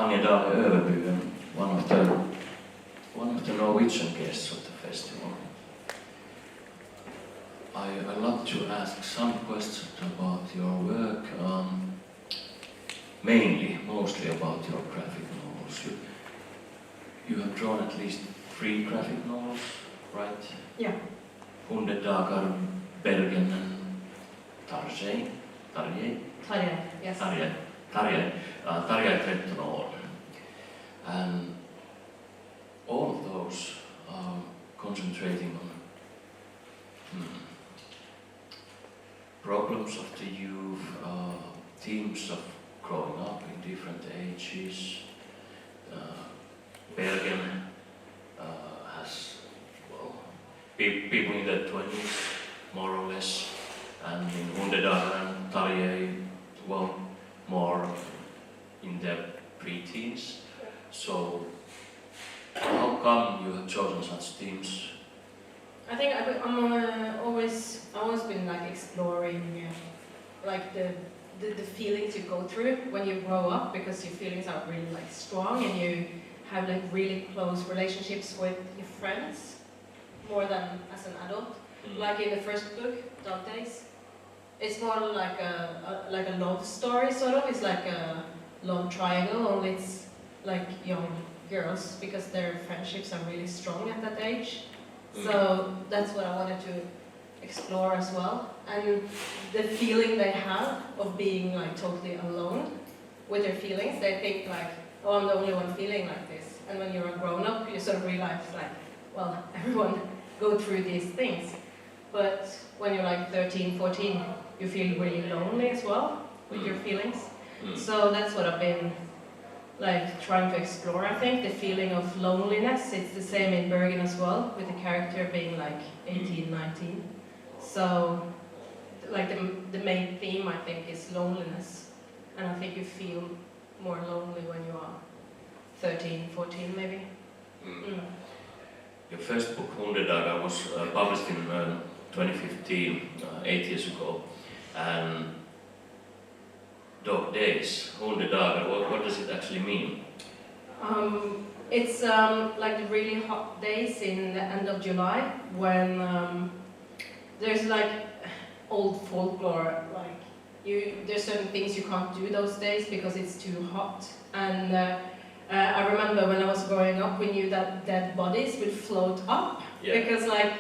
Anja Dahle Øverbye, one of the Norwegian guests of the festival. I love to ask some questions about your work, mostly about your graphic novels. You have drawn at least 3 graphic novels, right? Yeah. Hudedagar, Bergenin, Tarjei, Yes. Tarjei 13 år. And all of those are concentrating on problems of the youth, themes of growing up in different ages. Bergen has, people in their 20s, more or less, and in Hudedagar and Tarjei, more in their pre-teens. So, how come you have chosen such themes? I think I've always been like exploring like the feelings you go through when you grow up, because your feelings are really like strong and you have like really close relationships with your friends more than as an adult. Like in the first book, Dog Days, it's more like a love story sort of. It's like a love triangle, only it's like young girls, because their friendships are really strong at that age. So that's what I wanted to explore as well. And the feeling they have of being like totally alone with their feelings, they think like, oh, I'm the only one feeling like this. And when you're a grown-up, you sort of realize like, well, everyone go through these things. But when you're like 13, 14, you feel really lonely as well with your feelings. So that's what I've been like trying to explore, I think, the feeling of loneliness. It's the same in Bergen as well, with the character being like 18, 19. So like the main theme, I think, is loneliness. And I think you feel more lonely when you are 13, 14 maybe. Your first book, Hudedagar, was published in 2015, 8 years ago. And Dog Days, Hudedagar, what does it actually mean? It's like the really hot days in the end of July, when there's like old folklore, like there's certain things you can't do those days because it's too hot. And I remember when I was growing up, we knew that dead bodies would float up, because like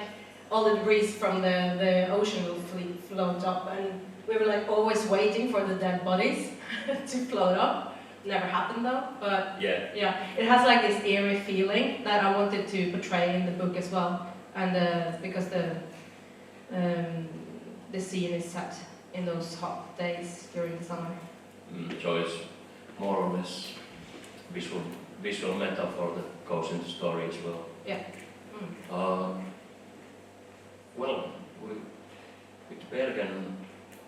all the debris from the ocean will float up, and we were like always waiting for the dead bodies to float up. Never happened though, but yeah, it has like this eerie feeling that I wanted to portray in the book as well, and because the scene is set in those hot days during the summer. So it's more or less visual metaphor that goes into the story as well. Yeah. Well, with Bergen,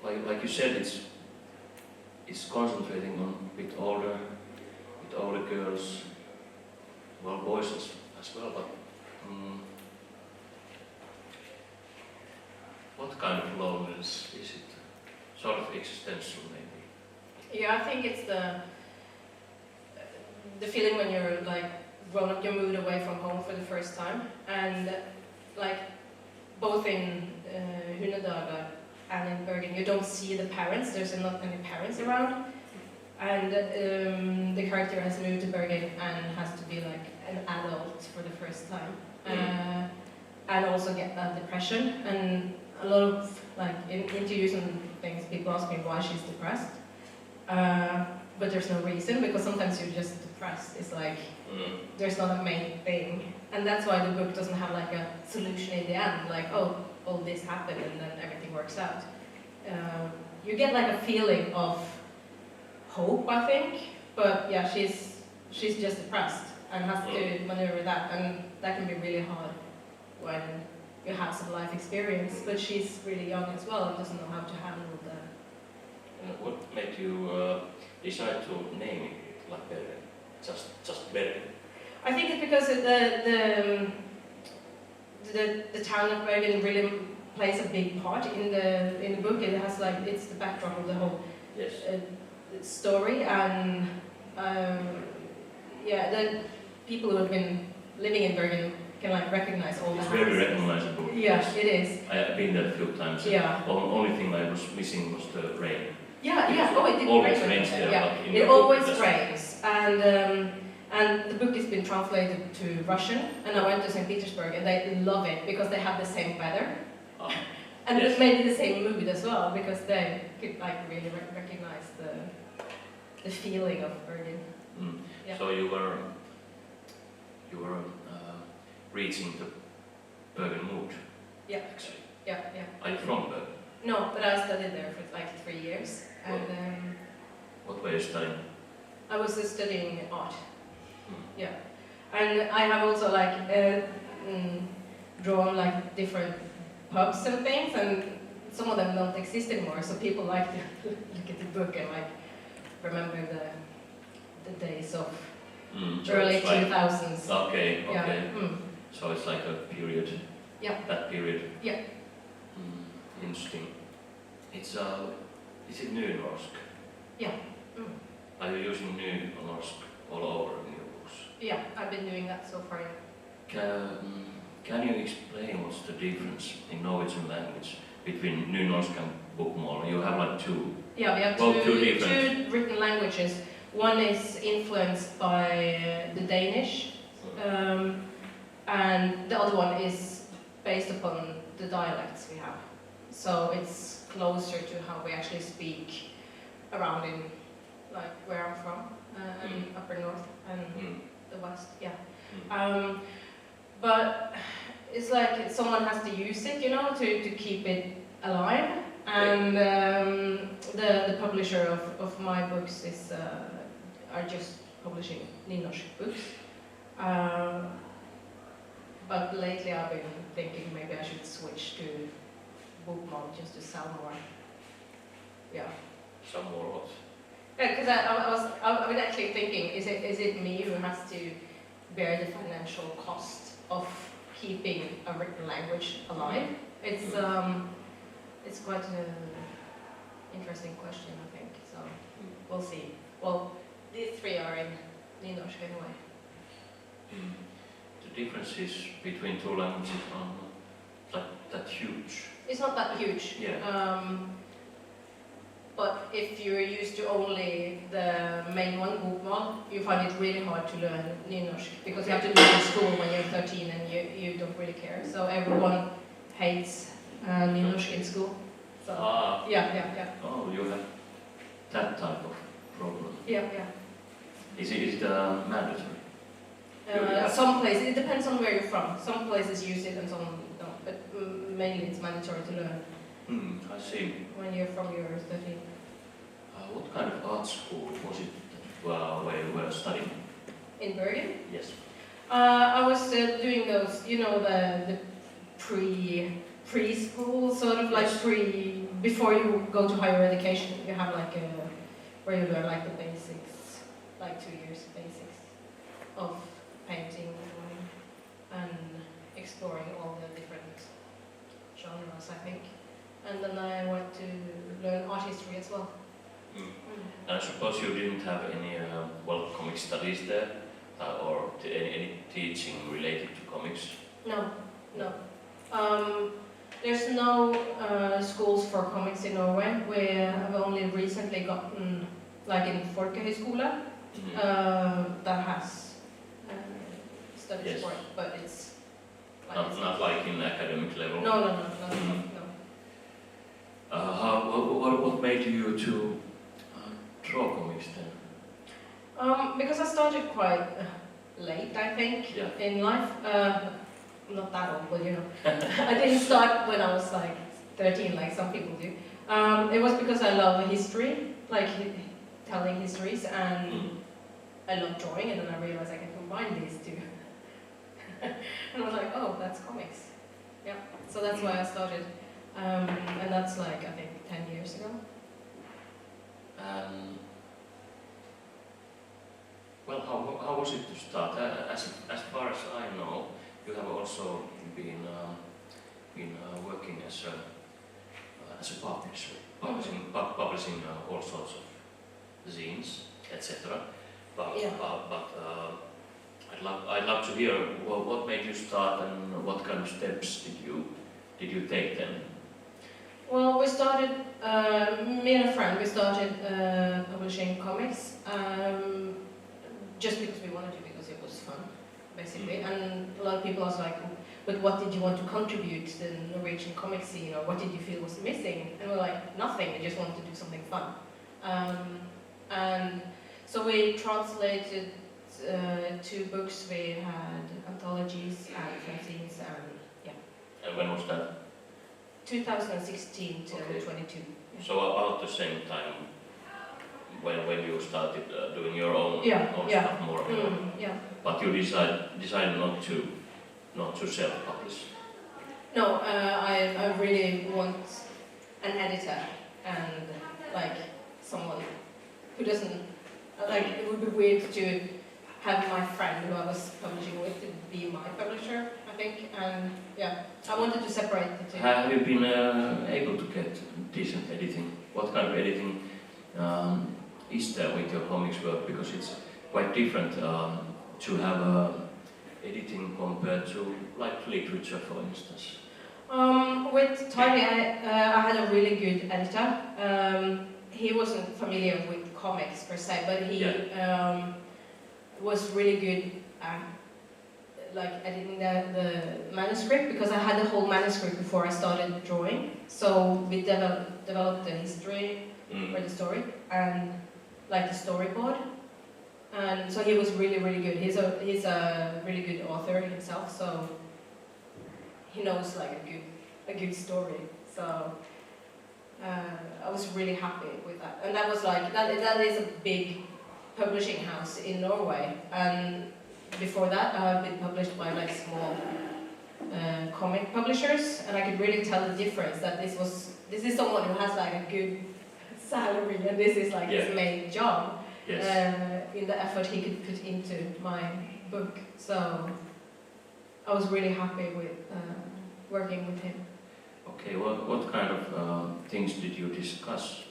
like you said, it's concentrating on a bit older girls, well, boys as well, but what kind of loneliness is it? Sort of existential, maybe? Yeah, I think it's the feeling when you're like grown up, you moved away from home for the first time, and like both in Hudedagar and in Bergen, you don't see the parents. There's not many parents around, and the character has moved to Bergen and has to be like an adult for the first time, and also get that depression. And a lot of like in interviews and things, people ask me why she's depressed, but there's no reason, because sometimes you're just depressed. It's like there's not a main thing, and that's why the book doesn't have like a solution in the end, like all this happened and then everything works out. You get like a feeling of hope, I think, but yeah, she's just depressed and has to maneuver that, and that can be really hard when you have some life experience. But she's really young as well and doesn't know how to handle that. What made you decide to name it like Bergen? Just Bergen? I think it's because the town of Bergen really plays a big part in the book. It has like, it's the backdrop of the whole story, and yeah, the people who have been living in Bergen can like recognize all the houses. It's very recognizable. Yeah, it is. I've been there a few times. Yeah. The only thing I was missing was the rain. Yeah, yeah. Oh, it didn't always rain. rains there. Yeah, But in it your always book, rains, and the book has been translated to Russian. And I went to St. Petersburg, and they love it because they have the same weather, and yes. it made the same mood as well because they could like really recognize the feeling of Bergen. Mm. Yeah. So you were reaching the Bergen mood. Yeah. Actually. Yeah, yeah. Are you from Bergen? No, but I studied there for like 3 years, and What were you studying? I was studying art. Hmm. Yeah, and I have also like drawn like different pubs and things, and some of them don't exist anymore. So people like to look at the book and like remember the days of So early it's like- 2000s. Okay, okay. Yeah. Mm. So it's like a period. Yeah. That period. Yeah. Interesting. It's is it nynorsk? Yeah. Mm. Are you using nynorsk all over in your books? Yeah, I've been doing that so far. Can you explain what's the difference in Norwegian language between nynorsk and bokmål? You have like two. Yeah, we have two written languages. One is influenced by the Danish, and the other one is based upon the dialects we have. So it's closer to how we actually speak around in, like, where I'm from, upper north and the west, yeah. But it's like someone has to use it, you know, to keep it alive. And the publisher of my books is are just publishing nynorsk books. But lately I've been thinking maybe I should switch to bokmål just to sell more. Yeah. Some more what? Yeah, because I was actually thinking, is it me who has to bear the financial cost of keeping a written language alive? It's quite an interesting question, I think. So we'll see. Well, these three are in nynorsk anyway. The differences between two languages are not that huge. It's not that huge. Yeah. But if you're used to only the main one, bokmål, you find it really hard to learn nynorsk because you have to do it in school when you're 13 and you don't really care. So everyone hates nynorsk in school. So yeah. Oh, you have that type of problem. Yeah. Is it mandatory? Some places, it depends on where you're from. Some places use it and some don't, but mainly it's mandatory to learn. I see. When you're from your 13. What kind of art school was it where you were studying? In Bergen? Yes. I was doing those, you know, the preschool, sort of like before you go to higher education, you have like where you learn like the basics, like 2 years basics of painting and exploring all the different genres, I think. And then I went to learn art history as well. And I suppose you didn't have any comic studies there, or any teaching related to comics? No. There's no schools for comics in Norway. We have only recently gotten, like in Folkehøyskole, that has studies for it, but it's like not like in academic level. No. What made you to draw comics then? Because I started quite late, I think, in life. Not that old, but you know. I didn't start when I was like 13, like some people do. It was because I love history, like telling histories, and I love drawing, and then I realized I can combine these two. And I was like, oh, that's comics. Yeah, so that's why I started. And that's like, I think, 10 years ago. Well, how was it to start? As far as I know, you have also been working as a publisher, publishing all sorts of zines, etc. I'd love to hear what made you start and what kind of steps did you take then? Well, we started, me and a friend, we started publishing comics just because we wanted to, because it was fun, basically. And a lot of people ask like, but what did you want to contribute to the Norwegian comic scene, or what did you feel was missing? And we're like, nothing, we just wanted to do something fun. And so we translated 2 books. We had anthologies and fanzines, and yeah. And when was that? 2016 till 22. Yeah. So about the same time when you started doing your own stuff more and more. Yeah. But you decided not to self-publish. No, I really want an editor and like someone who doesn't like. It would be weird to have my friend who I was publishing with to be my publisher, I think, and yeah, I wanted to separate the 2. Have you been able to get decent editing? What kind of editing is there with your comics work? Because it's quite different to have editing compared to like literature, for instance. With Tiny, I had a really good editor. He wasn't familiar with comics per se, but he was really good at like editing the manuscript, because I had the whole manuscript before I started drawing. So we developed the history for the story and like the storyboard. And so he was really, really good. He's a really good author himself, so he knows like a good story. So I was really happy with that. And that was like that is a big publishing house in Norway. And before that, I have been published by like small comic publishers, and I could really tell the difference. That this is someone who has like a good salary, and this is like his main job. Yes. In the effort he could put into my book. So I was really happy with working with him. Okay, what kind of things did you discuss?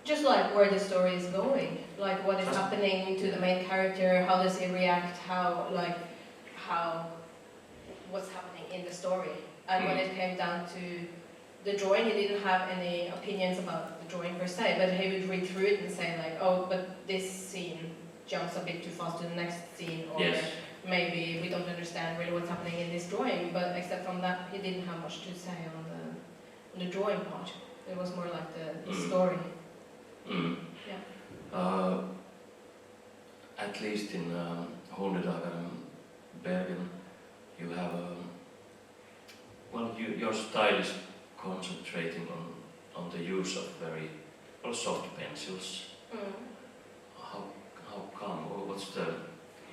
Just like where the story is going, like what is happening to the main character, how does he react, what's happening in the story. And when it came down to the drawing, he didn't have any opinions about the drawing per se, but he would read through it and say like, oh, but this scene jumps a bit too fast to the next scene, or maybe we don't understand really what's happening in this drawing. But except from that, he didn't have much to say on the drawing part. It was more like the story. Yeah. At least in Hudedagar and Bergenin, you have your style is concentrating on the use of very soft pencils. How come?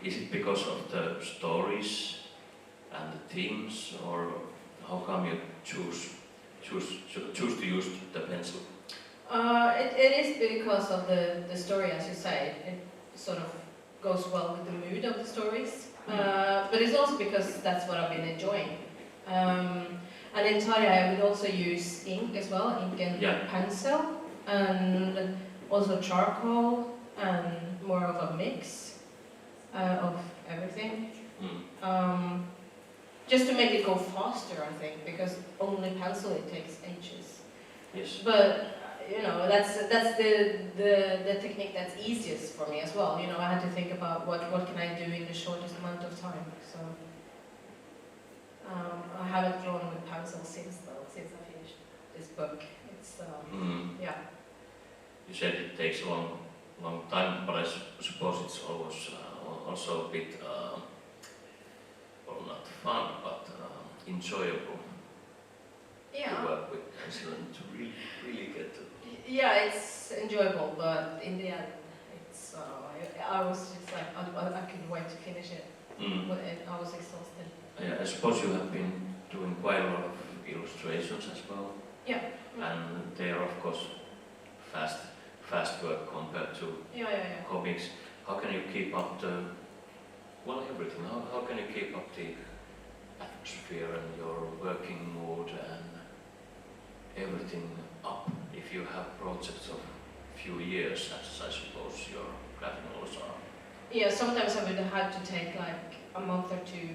Is it because of the stories and the themes, or how come you choose to use the pencil? It is because of the story, as you say. It sort of goes well with the mood of the stories. But it's also because that's what I've been enjoying. And in Tarja I would also use ink as well, ink and pencil, and also charcoal, and more of a mix of everything. Just to make it go faster, I think, because only pencil it takes ages. Yes. But you know, that's the technique that's easiest for me as well. You know, I had to think about what can I do in the shortest amount of time. So I haven't drawn with pencil since I finished this book. It's You said it takes a long time, but I suppose it's always also a bit not fun, but enjoyable to work with pencil and to really get to. Yeah, it's enjoyable, but in the end, it's I was just like I couldn't wait to finish it. I was exhausted. Yeah, I suppose you have been doing quite a lot of illustrations as well. Yeah. And they are of course fast work compared to comics. How can you keep up everything? How can you keep up the atmosphere and your working mood and everything up if you have projects of few years, as I suppose your graphic novels are. Yeah, sometimes I would have had to take like a month or two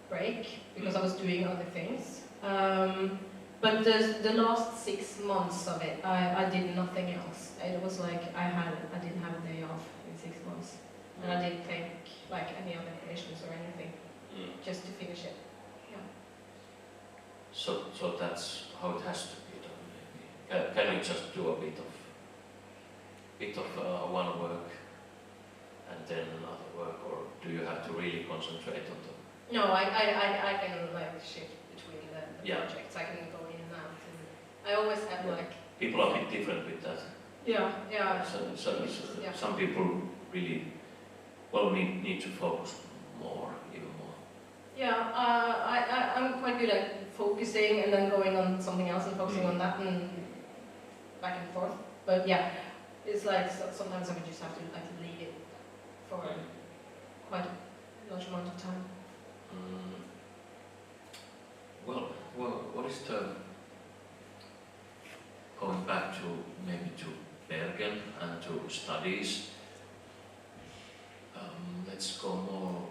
break because I was doing other things. But the last 6 months of it, I did nothing else. It was like I didn't have a day off in 6 months, and I didn't take like any other vacations or anything, just to finish it. Yeah. So that's how it has to be done. Maybe. Can you just do a bit of one work and then another work, or do you have to really concentrate on the? No, I can like shift between the projects. I can go in and out. And I always have like. People are a bit different with that. Yeah. Some people really need to focus even more. Yeah, I'm quite good at focusing and then going on something else and focusing on that and back and forth. But yeah, it's like sometimes I would just have to like leave it for quite a large amount of time. Well, what is the, going back to maybe to Bergen and to studies, let's go more,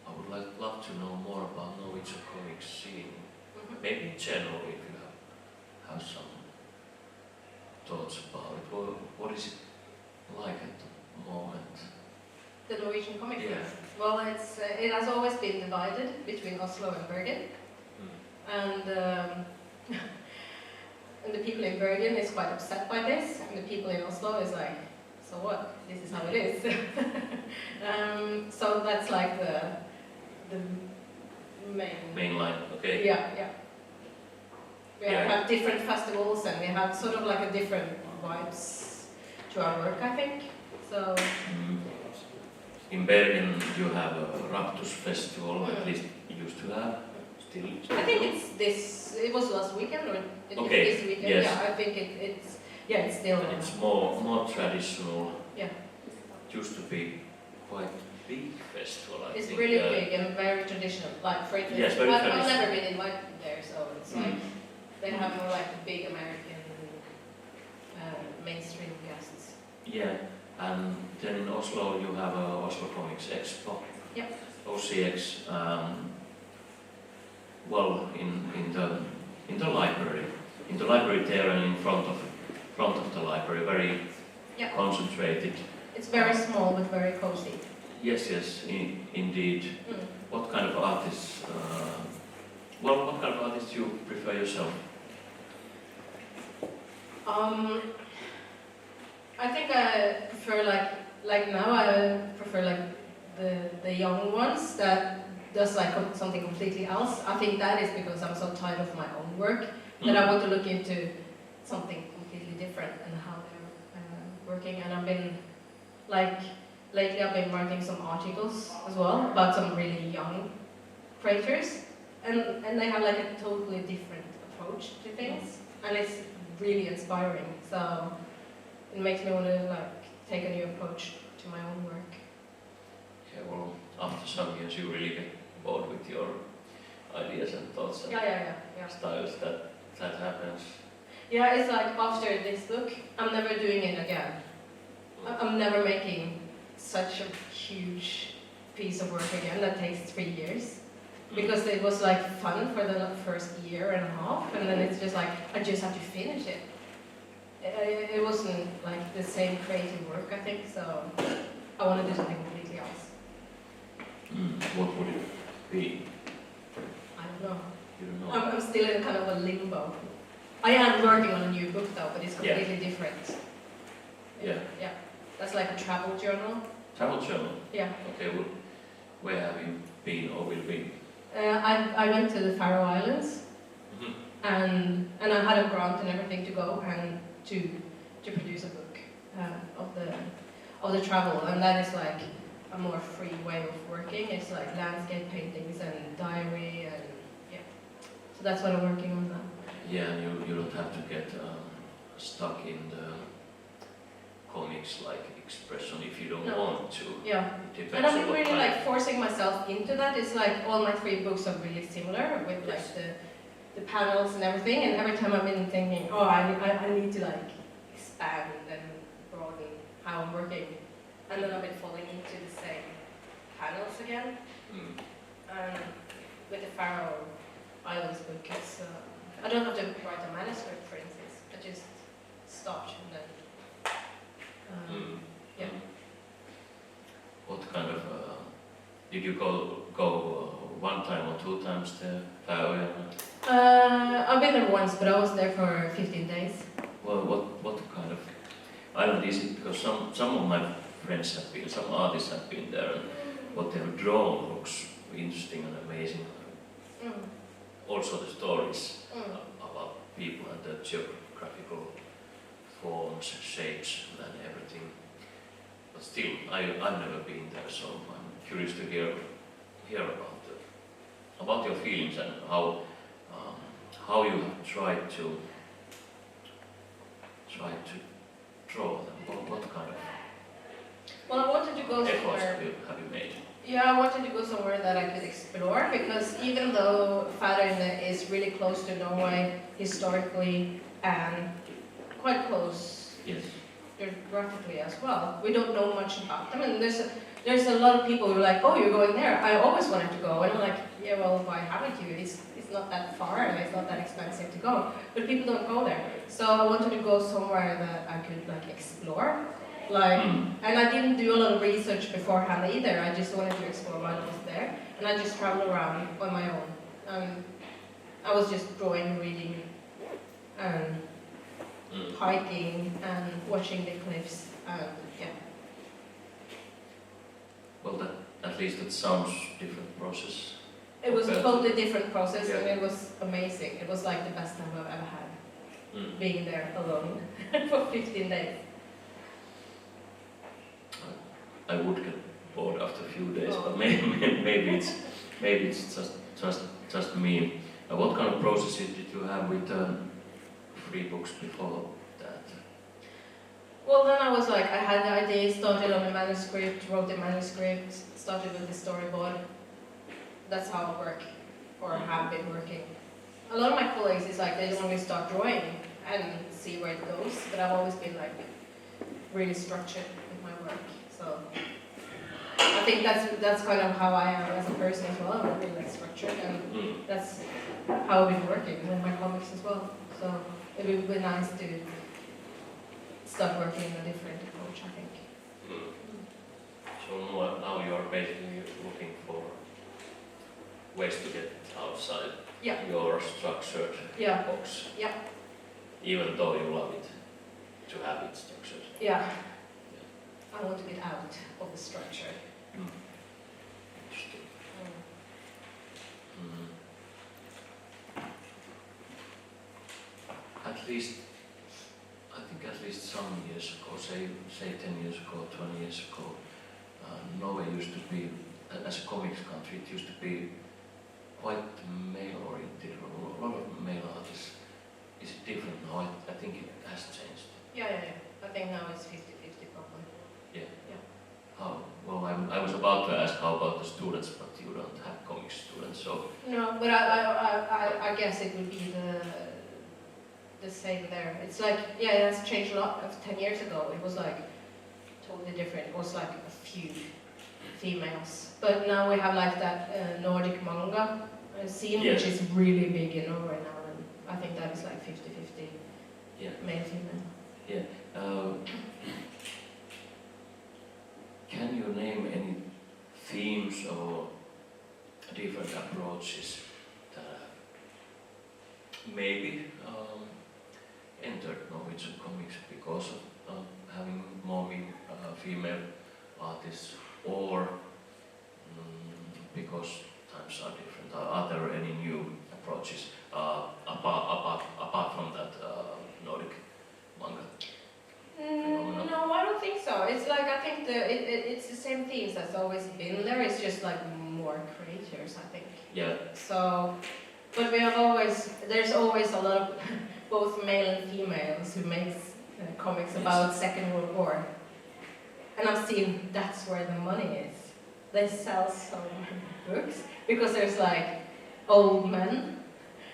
I would love to know more about Norwegian comic scene, maybe in general if you have some thoughts about it. What is it like at the moment? The Norwegian comic scene? Yeah. Well, it has always been divided between Oslo and Bergen. And and the people in Bergen is quite upset by this, and the people in Oslo is like, so what? This is how it is. So that's like the main line, okay. Yeah. We have different festivals, and we have sort of like a different vibes to our work, I think. So. In Bergen you have a Raptus festival, at least you used to have. Still I think it was last weekend or it is this weekend. Yes. Yeah, I think it's still. And it's more traditional. Yeah. It used to be quite big festival, I it's think. It's really big and very traditional. Like for instance, yes, very I've never been invited there, so it's like they have more like big American mainstream guests. Yeah, and then in Oslo you have a Oslo Comics Expo. Yep. OCX. Well, in the library there and in front of the library, very concentrated. It's very small but very cozy. Yes, indeed. What kind of artists? What kind of artists do you prefer yourself? I think I prefer like now I prefer like the young ones that does like something completely else. I think that is because I'm so tired of my own work that I want to look into something completely different and how they're working. And I've been like lately I've been writing some articles as well about some really young creators, and they have like a totally different approach to things, and it's really inspiring. So it makes me want to like take a new approach to my own work. Okay, well, after some years you really get bored with your ideas and thoughts and styles that happens. Yeah, it's like after this book, I'm never doing it again. I'm never making such a huge piece of work again that takes 3 years. Because it was like fun for the first year and a half, and then it's just like, I just have to finish it. It wasn't like the same creative work, I think, so I want to do something completely else. What would it be? I don't know. You don't know? I'm still in kind of a limbo. I am working on a new book though, but it's completely different. Yeah. Yeah. That's like a travel journal. Travel journal? Yeah. Okay, well, where have you been or will be? I went to the Faroe Islands, and I had a grant and everything to go and to produce a book of the travel, and that is like a more free way of working. It's like landscape paintings and diary, and so that's what I'm working on now. Yeah, and you don't have to get stuck in the comics like expression if you don't want to. Yeah. And I've been really like forcing myself into that. It's like all my 3 books are really similar with like the panels and everything, and every time I've been thinking, oh, I need to like expand and broaden how I'm working. and then I've been falling into the same panels again. And with the Faroe Islands book, it's, I don't have to write a manuscript, for instance. I just start and then, yeah. What kind of, did you go one time or two times there? I've been there once, but I was there for 15 days. Well, what kind of island is it? Because some of my friends have been, some artists have been there, and what they've drawn looks interesting and amazing. Also the stories about people and the geographical forms, shapes and everything. But still, I've never been there, so I'm curious to hear about your feelings and how you have tried to draw them. What kind of Well, I wanted to go efforts somewhere. have you made? Yeah, I wanted to go somewhere that I could explore, because even though Færøyene is really close to Norway historically and quite close geographically as well, we don't know much about them. And there's a lot of people who are like, oh, you're going there. I always wanted to go. And I'm like, yeah, well, why haven't you? It's not that far and it's not that expensive to go. But people don't go there. So I wanted to go somewhere that I could like explore. And I didn't do a lot of research beforehand either. I just wanted to explore what was there. And I just traveled around on my own. I was just drawing, reading, and hiking, and watching the cliffs, and yeah. Well, at least it sounds different process. It was a totally different process, Yeah. and it was amazing. It was like the best time I've ever had, being there alone for 15 days. I would get bored after a few days, but maybe it's just me. What kind of processes did you have with free books before that? Well, then I was like, I had the idea, started on the manuscript, wrote the manuscript, started with the storyboard. That's how I work, or have been working. A lot of my colleagues is like, they only start drawing and see where it goes, but I've always been like, really structured with my work. So I think that's kind of how I am as a person as well. I'm really like structured, and that's how I've been working with my comics as well. So it would be nice to start working in a different approach, I think. So now you're basically looking for ways to get outside your structured box. Yeah. Even though you love it, to have it structured. Yeah. I want to get out of the structure. Interesting. At least, I think at least some years ago, say 10 years ago, 20 years ago, Norway used to be, as a comics country, it used to be quite male-oriented. A lot of male artists. Is it different now? I think it has changed. Yeah. I think now it's 50-50 probably. Yeah. How? Well, I was about to ask how about the students, but you don't have comics students, so. No, but I guess it would be the same there. It's like, yeah, it has changed a lot. 10 years ago, it was like totally different. It was like a few females, but now we have like that Nordic manga scene, which is really big in Norway now, and I think that is like 50-50 male female. Yeah. Can you name any themes or different approaches that have maybe entered Norwegian comics because of having more female artists, or because times are different? Are there any new approaches apart from that Nordic manga? No, I don't think so. It's like, I think it's the same themes that's always been there. It's just like more creators, I think. Yeah. So, but there's always a lot of both male and females who makes comics about Second World War. And I've seen that's where the money is. They sell so many books because there's like old men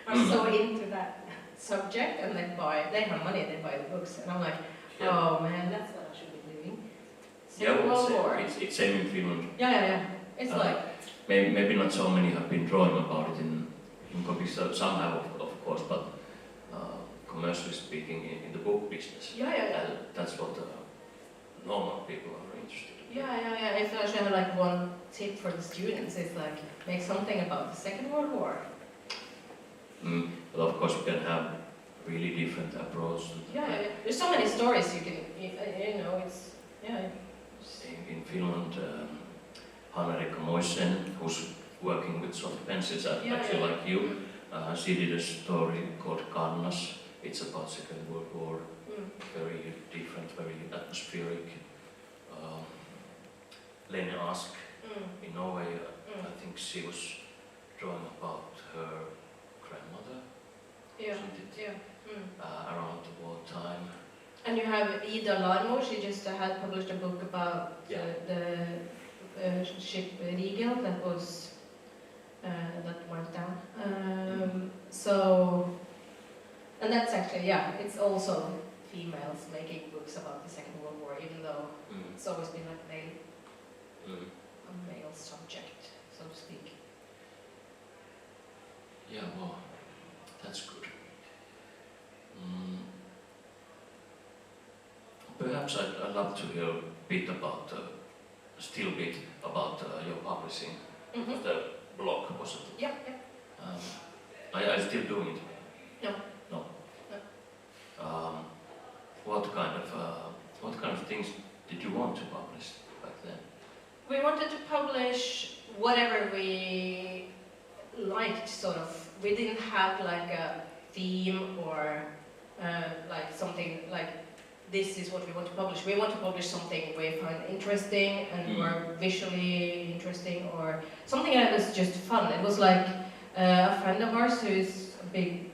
are so into that subject, and they have money, they buy the books. And I'm like, oh man, that's what I should be doing. Second World War. It's same in Finland. Yeah. It's like... Maybe not so many have been drawing about it in comics. Some have, of course, but commercially speaking, in the book business, that's what normal people are interested in. Yeah. If I should have like one tip for the students, it's like make something about the Second World War. But of course, we can have really different approach. There's so many stories you can, it's In Finland, Hannah who's working with soft pencils, actually like you, she did a story called Kannas. It's about Second World War. Very different, very atmospheric. Lene Ask in Norway, I think she was drawing about her grandmother, around the war time. And you have Ida Larmo, she just had published a book about the ship Rigel that was that went down. And that's actually, it's also females making books about the Second World War, even though it's always been like a male subject, so to speak. Yeah, well, that's good. Perhaps I'd love to hear a bit about, your publishing of the blog, was it? Yeah. Are you still doing it? No. What kind of things did you want to publish back then? We wanted to publish whatever we liked, sort of. We didn't have like a theme or like something like this is what we want to publish. We want to publish something we find interesting and or visually interesting or something that was just fun. It was like a friend of ours who is a big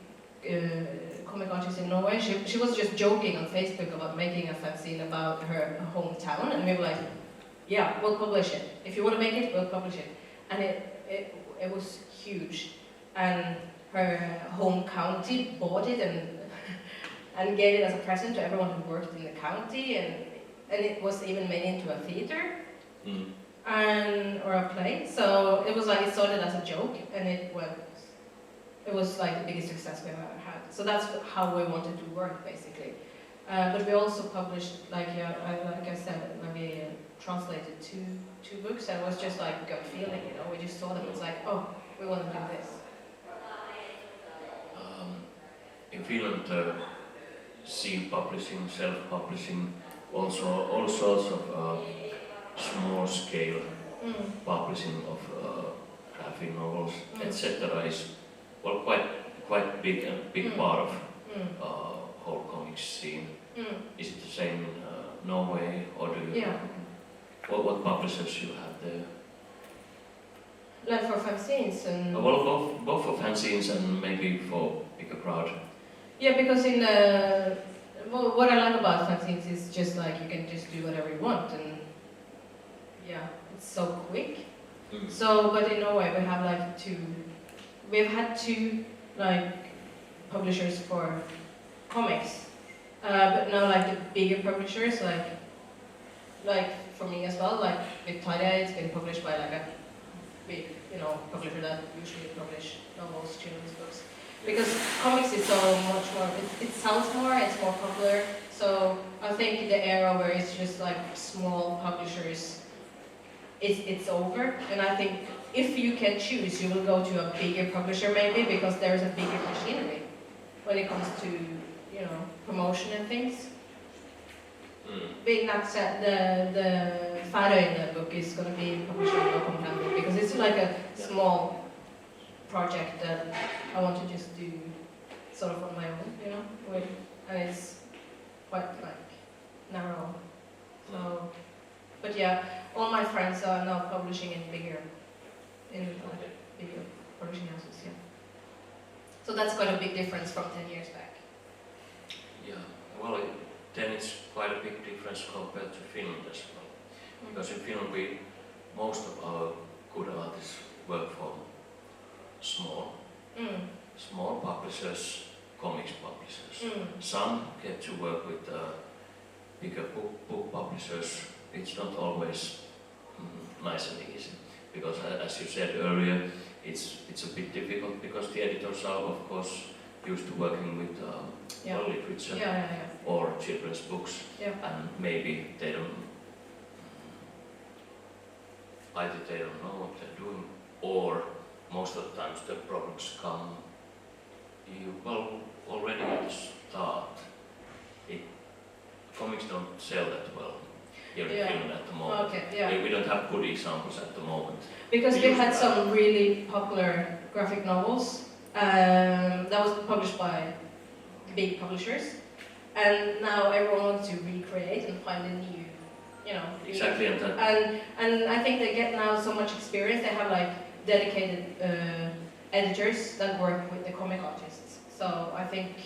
comic artist in Norway. She was just joking on Facebook about making a fanzine about her hometown, and we were like, yeah, we'll publish it. If you want to make it, we'll publish it. And it was huge. And her home county bought it and gave it as a present to everyone who worked in the county, and it was even made into a theater or a play. So it was like it started as a joke, and it was like the biggest success we ever had. So that's how we wanted to work, basically. But we also published, like I said, we translated two books, and it was just like gut feeling, we just saw them. It's like, oh, we want to do this. In Finland, scene publishing, self-publishing, also all sorts of small-scale publishing of graphic novels, etc. is quite big part of whole comics scene. Is it the same in Norway, or do you? Yeah. What publishers you have there? Like for fanzines and. Well, both for fanzines and maybe for bigger crowd. Yeah, because what I like about fanzines is just like you can just do whatever you want, and it's so quick. So, but in Norway we have like we've had two like publishers for comics, but now like the bigger publishers, like for me as well, like with taidekoulussa, it's been published by like a big publisher that usually publish novels, children's books. Because comics is so much more, it sells more, it's more popular. So I think the era where it's just like small publishers, it's over. And I think if you can choose, you will go to a bigger publisher maybe, because there's a bigger machinery when it comes to, promotion and things. Being that said, the Färöarna book is going to be published in Local because it's like a small project that I want to just do sort of on my own, and it's quite like narrow. So, but yeah, all my friends are now publishing in bigger publishing houses. Yeah. So that's quite a big difference from 10 years back. Yeah. Well, then it's quite a big difference compared to Finland as well. Because in Finland, most of our good artists work for small publishers, comics publishers. Some get to work with bigger book publishers, it's not always nice and easy, because as you said earlier, it's a bit difficult because the editors are of course used to working with world literature or children's books, and maybe they don't either they don't know what they're doing, or most of the times the problems come already at the start. Comics don't sell that well here in Finland at the moment. We don't have good examples at the moment. Because we had some really popular graphic novels that was published by big publishers, and now everyone wants to recreate and find a new, Exactly. And I think they get now so much experience. They have like dedicated editors that work with the comic artists. So I think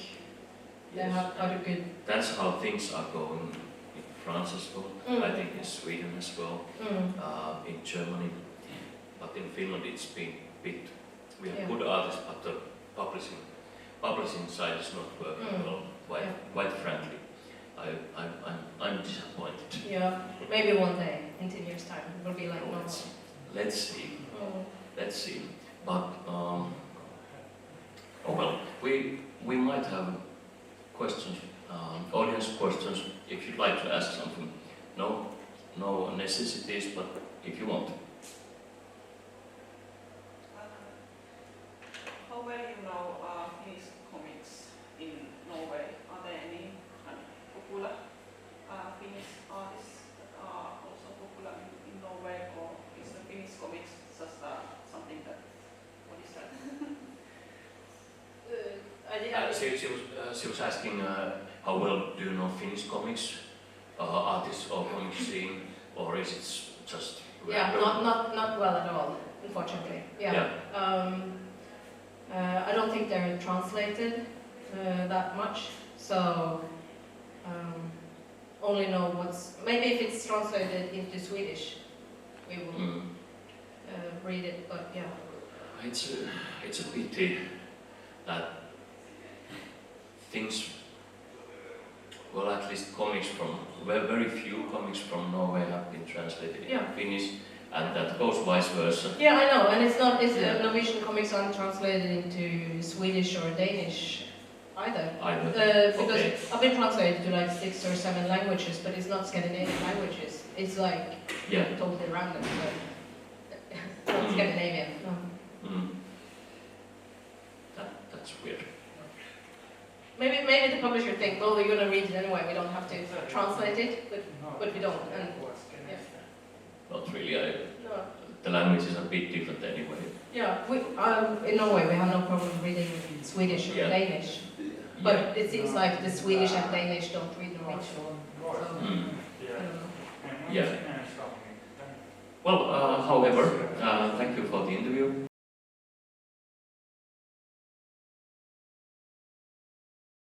they have quite a good. That's how things are going in France as well. I think in Sweden as well, in Germany, but in Finland it's been a bit. We have good artists, but the publishing side is not working well. Quite frankly, I'm disappointed. Yeah, maybe one day in 10 years' time it will be like normal. Let's see. Let's see. But we might have questions, audience questions. If you'd like to ask something, no necessities, but if you want. How well you know Finnish comics in Norway? Are there any kind of popular Finnish artists that are also popular in Norway, or is the Finnish comics just something that? What is that? She was asking how well do you know Finnish comics artists or comic scene, or is it just random? Not well at all, unfortunately. I don't think they're translated that much, so only know maybe if it's translated into Swedish, we will read it. But it's a pity that things. Well, at least comics very few comics from Norway have been translated into Finnish, and that goes vice versa. Yeah, I know, and it's Norwegian comics aren't translated into Swedish or Danish either. Because I've been translated to like 6 or 7 languages, but it's not Scandinavian languages. It's like totally random, but not Scandinavian. That's weird. Maybe the publisher think, well, we're going to read it anyway, we don't have to translate it, but we don't. And, Not really. The languages are a bit different anyway. Yeah, in Norway we have no problem reading Swedish or Danish, but it seems like the Swedish and Danish don't read Norwegian. So, I don't know. Well, however, thank you for the interview.